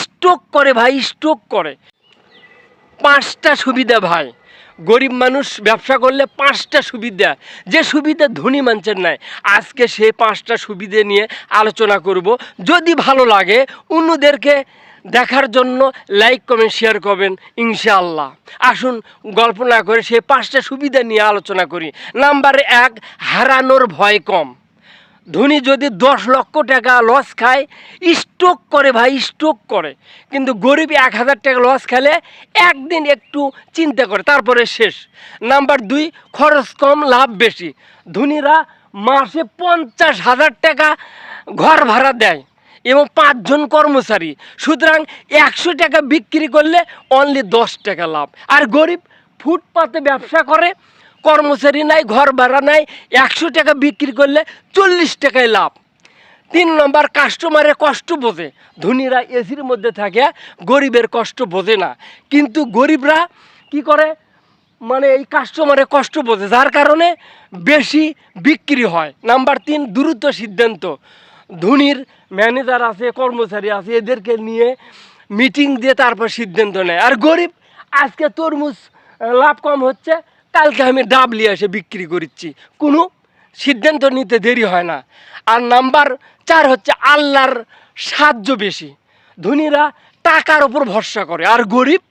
Stroke করে ভাই, stroke করে। 5টা সুবিধা ভাই, গরিব মানুষ ব্যবসা করলে 5টা সুবিধা, যে সুবিধা ধনী মানুষের নাই। আজকে সেই 5টা সুবিধা নিয়ে আলোচনা করব। যদি ভালো লাগে অন্যদেরকে দেখার জন্য লাইক কমেন্ট শেয়ার করবেন ইনশাআল্লাহ। আসুন গল্প না করে সেই 5টা সুবিধা নিয়ে আলোচনা করি। নাম্বার 1, হারানোর ভয় কম। ধনী যদি 10 লক্ষ টাকা লস খায়, স্ট্রোক করে ভাই, স্ট্রোক করে। কিন্তু গরিব 1000 টাকা লস খেলে একদিন একটু চিন্তা করে, তারপরে শেষ। নাম্বার 2, খরচ কম লাভ বেশি। ধনীরা মাসে 50,000 টাকা ঘর ভাড়া দেয় এবং 5 জন কর্মচারী, সুতরাং 100 টাকা বিক্রি করলে অনলি 10 টাকা লাভ। আর গরিব ফুটপাতে ব্যবসা করে, কর্মচারী নাই, ঘর ভাড়া নাই, 100 টাকা বিক্রি করলে 40 টাকায় লাভ। 3 নম্বর, কাস্টমারের কষ্ট বোঝে। ধনীরা এসির মধ্যে থাকে, গরিবের কষ্ট বোঝে না। কিন্তু গরিবরা কি করে, মানে এই কাস্টমারের কষ্ট বোঝে, যার কারণে বেশি বিক্রি হয়। নাম্বার 3, দ্রুত সিদ্ধান্ত। ধনীর ম্যানেজার আছে, কর্মচারী আছে, এদেরকে নিয়ে মিটিং দিয়ে তারপর সিদ্ধান্ত নেয়। আর গরিব, আজকে তরমুজ লাভ কম হচ্ছে, কালকে আমি ডাবলি এসে বিক্রি করছি, কোনো সিদ্ধান্ত নিতে দেরি হয় না। আর নাম্বার 4 হচ্ছে আল্লাহর সাহায্য বেশি। ধনীরা টাকার ওপর ভরসা করে, আর গরিব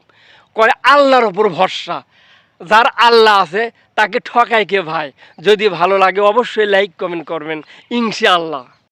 করে আল্লাহর ওপর ভরসা। যার আল্লাহ আছে তাকে ঠকায় কে ভাই? যদি ভালো লাগে অবশ্যই লাইক কমেন্ট করবেন ইনশাআল্লাহ।